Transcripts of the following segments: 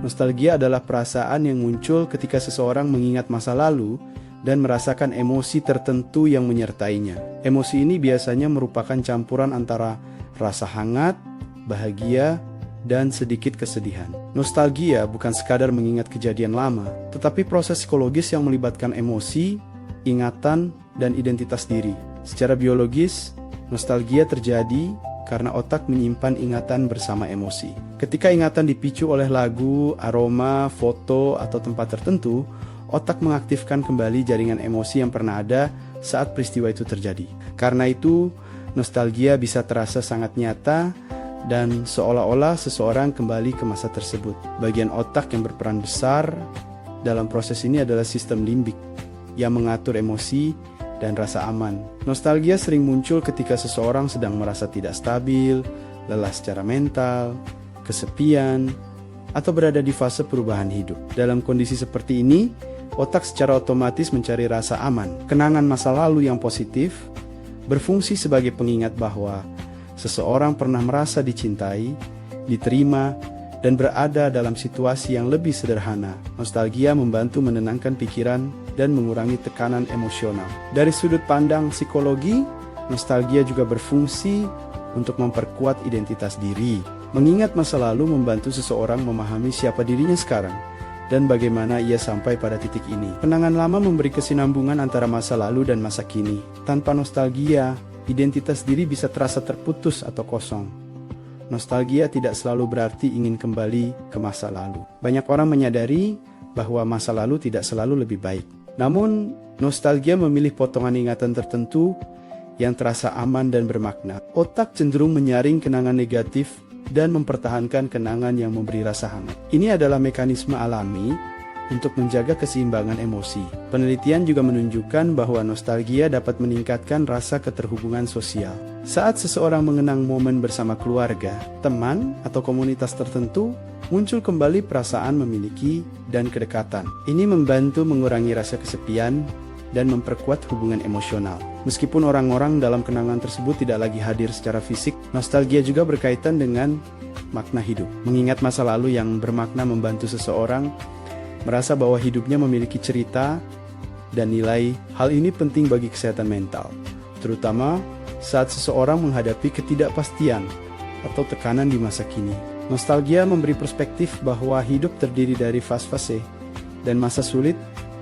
Nostalgia adalah perasaan yang muncul ketika seseorang mengingat masa lalu dan merasakan emosi tertentu yang menyertainya. Emosi ini biasanya merupakan campuran antara rasa hangat, bahagia, dan sedikit kesedihan. Nostalgia bukan sekadar mengingat kejadian lama, tetapi proses psikologis yang melibatkan emosi, ingatan, dan identitas diri. Secara biologis, nostalgia terjadi karena otak menyimpan ingatan bersama emosi. Ketika ingatan dipicu oleh lagu, aroma, foto, atau tempat tertentu, otak mengaktifkan kembali jaringan emosi yang pernah ada saat peristiwa itu terjadi. Karena itu, nostalgia bisa terasa sangat nyata dan seolah-olah seseorang kembali ke masa tersebut. Bagian otak yang berperan besar dalam proses ini adalah sistem limbik yang mengatur emosi dan rasa aman. Nostalgia sering muncul ketika seseorang sedang merasa tidak stabil, lelah secara mental, kesepian, atau berada di fase perubahan hidup. Dalam kondisi seperti ini, otak secara otomatis mencari rasa aman. Kenangan masa lalu yang positif berfungsi sebagai pengingat bahwa seseorang pernah merasa dicintai, diterima, dan berada dalam situasi yang lebih sederhana. Nostalgia membantu menenangkan pikiran dan mengurangi tekanan emosional. Dari sudut pandang psikologi, nostalgia juga berfungsi untuk memperkuat identitas diri. Mengingat masa lalu membantu seseorang memahami siapa dirinya sekarang dan bagaimana ia sampai pada titik ini. Kenangan lama memberi kesinambungan antara masa lalu dan masa kini. Tanpa nostalgia, identitas diri bisa terasa terputus atau kosong. Nostalgia tidak selalu berarti ingin kembali ke masa lalu. Banyak orang menyadari bahwa masa lalu tidak selalu lebih baik. Namun, nostalgia memilih potongan ingatan tertentu yang terasa aman dan bermakna. Otak cenderung menyaring kenangan negatif dan mempertahankan kenangan yang memberi rasa hangat. Ini adalah mekanisme alami untuk menjaga keseimbangan emosi. Penelitian juga menunjukkan bahwa nostalgia dapat meningkatkan rasa keterhubungan sosial. Saat seseorang mengenang momen bersama keluarga, teman, atau komunitas tertentu, muncul kembali perasaan memiliki dan kedekatan. Ini membantu mengurangi rasa kesepian dan memperkuat hubungan emosional. Meskipun orang-orang dalam kenangan tersebut tidak lagi hadir secara fisik, nostalgia juga berkaitan dengan makna hidup. Mengingat masa lalu yang bermakna membantu seseorang merasa bahwa hidupnya memiliki cerita dan nilai. Hal ini penting bagi kesehatan mental, terutama saat seseorang menghadapi ketidakpastian atau tekanan di masa kini. Nostalgia memberi perspektif bahwa hidup terdiri dari fase-fase, dan masa sulit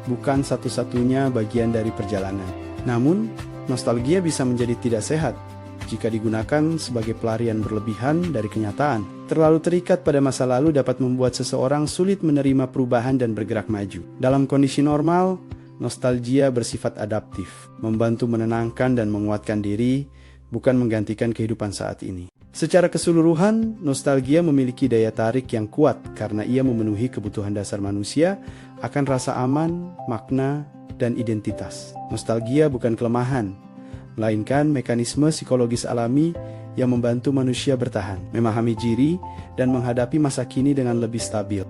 bukan satu-satunya bagian dari perjalanan. Namun, nostalgia bisa menjadi tidak sehat jika digunakan sebagai pelarian berlebihan dari kenyataan. Terlalu terikat pada masa lalu dapat membuat seseorang sulit menerima perubahan dan bergerak maju. Dalam kondisi normal, nostalgia bersifat adaptif, membantu menenangkan dan menguatkan diri, bukan menggantikan kehidupan saat ini. Secara keseluruhan, nostalgia memiliki daya tarik yang kuat karena ia memenuhi kebutuhan dasar manusia akan rasa aman, makna, dan identitas. Nostalgia bukan kelemahan, melainkan mekanisme psikologis alami yang membantu manusia bertahan, memahami diri, dan menghadapi masa kini dengan lebih stabil.